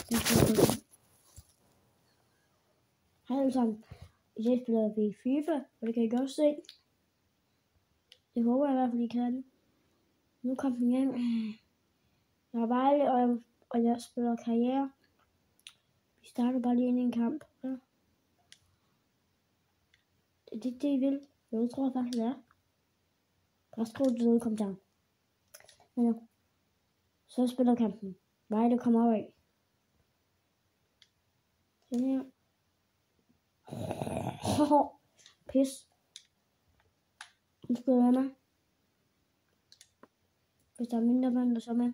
Hej alle sammen. I dag spiller vi FIFA, og det kan I godt se. Det håber jeg i hvert fald, I kan. Nu kom den hjem. Jeg er Vejle, og jeg spiller karriere. Vi starter bare lige ind i en kamp. Ja. Det er det, I vil. Jeg tror faktisk, det er. Bare skriv det ud i kommentaren. Men ja. Så spiller kampen. Vejle kommer opad. Sådan her. Pis. Nu spiller jeg med. Hvis der er mindre mand, der så med.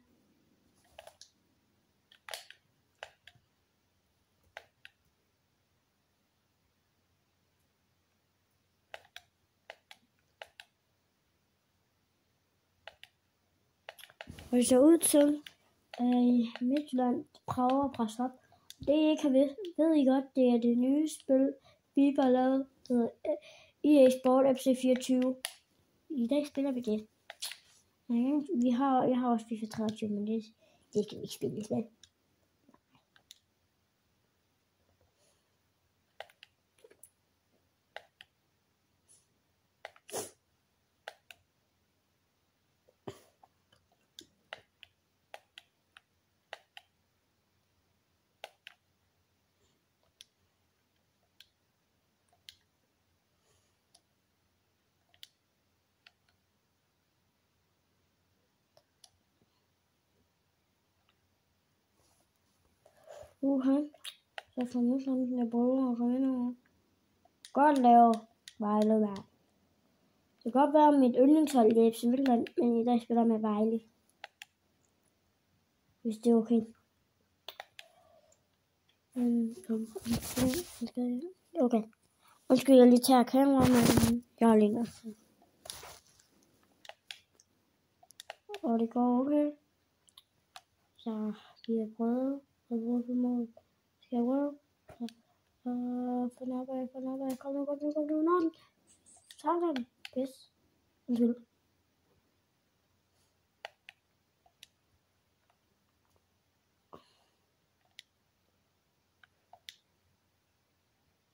Og det ser ud til, Midtjylland prøver at presse op. Det I ikke har ved I godt, det er det nye spil, FIFA har lavet, der hedder EA Sport FC 24. I dag spiller vi det. Jeg har også FIFA 23, men det kan vi ikke spille i spil. Så får nu sådan en brødre og komme ind over. Godt lavet, Vejle. Det kan godt være mit yndlingshold i FC Midtjylland, men i dag spiller med Vejle. Hvis det er okay. Okay. Undskyld, jeg lige tager kameraet, men jeg er længere. Og det går okay. Så vi har prøvet på mål. Skal jeg prøve? Få den opad. Kom nu. Nå, sådan. Pis. Undskyld.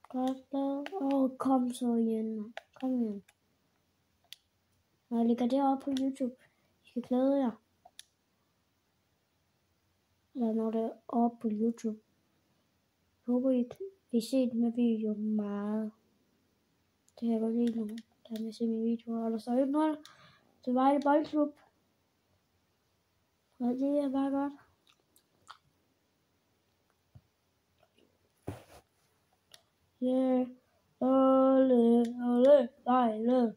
Godt lavet. Kom så igen. Kom igen. Når jeg lægger det op på YouTube, I skal glæde jer. Eller når det er op på YouTube. Jeg håber, I vil se den her video meget. Det kan jeg godt lide, når der vil se mine videoer. Og der står 1-0 til Vejle Boldklub. Og det er bare godt. Yeah. Ole, Vejle.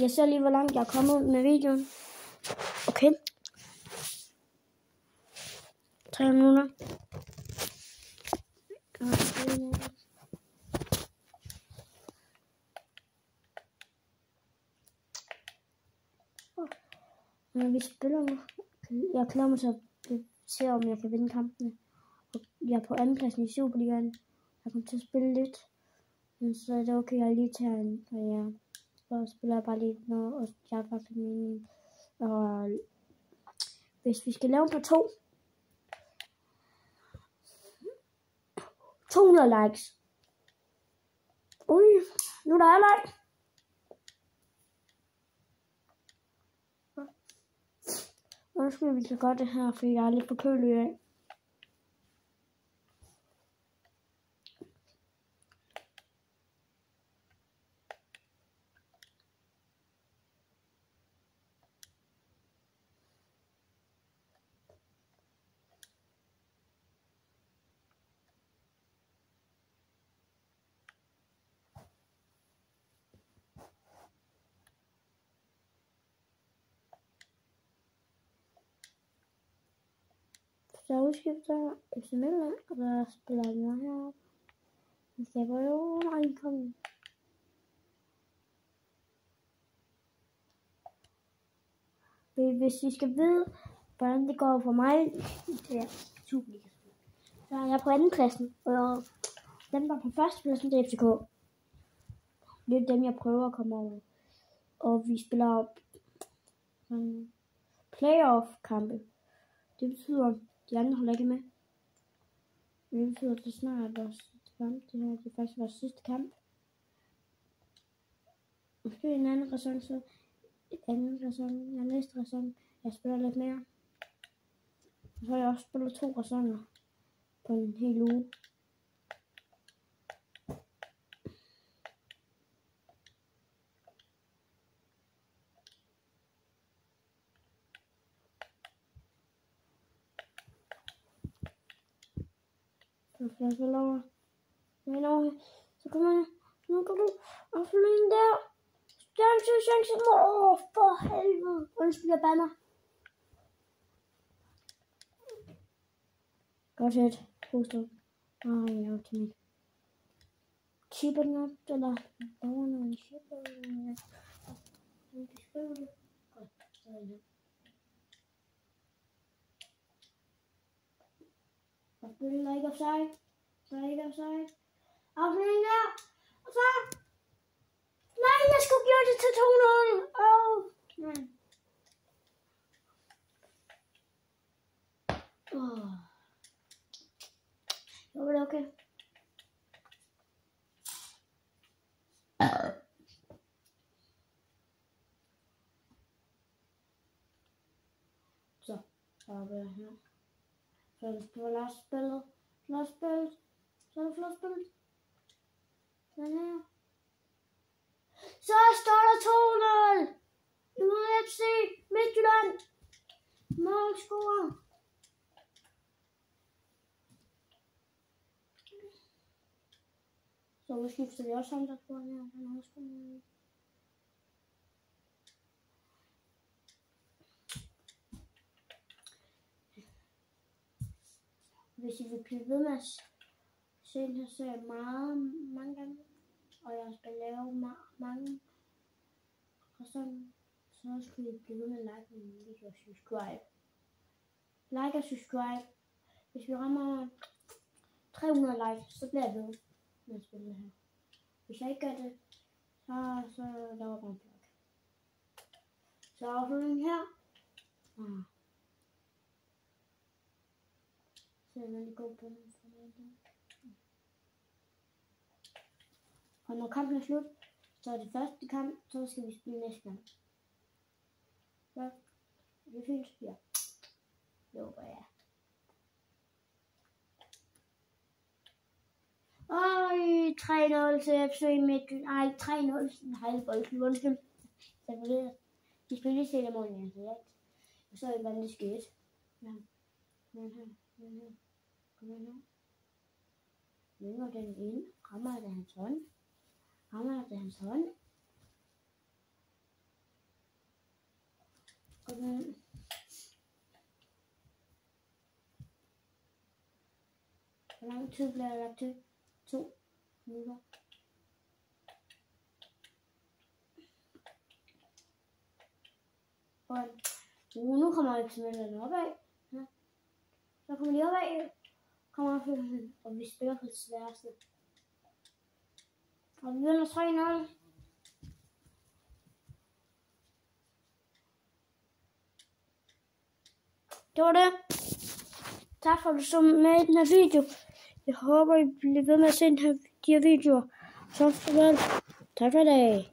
Jeg ser lige, hvor langt jeg er kommet med videoen. Okay. 3 minutter. Men vi spiller nu. Jeg glæder mig til at se, om jeg kan vinde kampene. Og jeg er på andenpladsen i Superligaen. Jeg kommer til at spille lidt. Men så er det okay, jeg lige tager en karriere. Så spiller jeg bare lidt nu, og jeg er faktisk meningen. Og hvis vi skal lave på 200 likes. Nu er der halvleg. Nu skal vi så godt det her, fordi jeg er lidt forkølet i dag. Så jeg udskifter FC Midtjylland, og der spiller jeg med heroppe. Jeg skal jo komme. Hvis I skal vide, hvordan det går for mig, det er Superliga. Så er jeg på andenpladsen, og dem der på førstepladsen, det er FCK. Det er dem, jeg prøver at komme over. Og vi spiller playoff-kampe. Det betyder, at de andre holder ikke med. Det betyder, at det snart er vores kamp. Det her det er faktisk vores sidste kamp. Måske en anden ræson, så næste ræson. Jeg spiller lidt mere. Og så har jeg også spillet 2 ræsoner på en hel uge. Så kommer jeg. Nu kan du afsløre der. Chance. For helvede. Undskyld, jeg bander. Godt set. Puster. Ja, til mig. Chipper den op, eller borgerne en chipper. Jeg kan skrive det. Godt, så er det. Og spiller ikke offside. Afslutning der. Og så. Nej, jeg skulle gøre det til 2-0. Nej. Jo, det er okay. Så er det her. Så er det på lastspillet. Så er det flotspillet. Den her. Så står der 2-0. Imod FC Midtjylland. Målscorer. Så udskifter vi også ham, der tror jeg, han også kommer. Hvis I vil blive ved med at se den her serie mange gange, og jeg skal lave mange og sådan, så skal I blive ved med at like min video og subscribe. Like og subscribe. Hvis vi rammer 300 likes, så bliver jeg ved med at spille det her. Hvis jeg ikke gør det, så laver jeg bare en blog. Så afslutningen her. Så er det god på den. Og når kampen er slut, så er det første kamp, så skal vi spille næste kamp. Så det er fint. Ja. Det håber jeg. Oj, 3-0 til FC Midtjylland. Ej, 3-0 til Heilbolden. Undskyld. De spiller i Sættermålen, ja. Jeg så ikke, hvordan det skete. Ja. Kom her. Længer den ind. Rammer det hans hånd. Og den. Hvor lang tid bliver der lagt til? 2 minutter. Og nu kommer jeg simpelthen den opad. Ja. Så kommer de opad. Og vi spiller på det sværeste. Og vi vinder 3-0. Det var det. Tak for at du så med i den her video. Jeg håber, I bliver ved med at se de her videoer. Så farvel. Tak for i dag.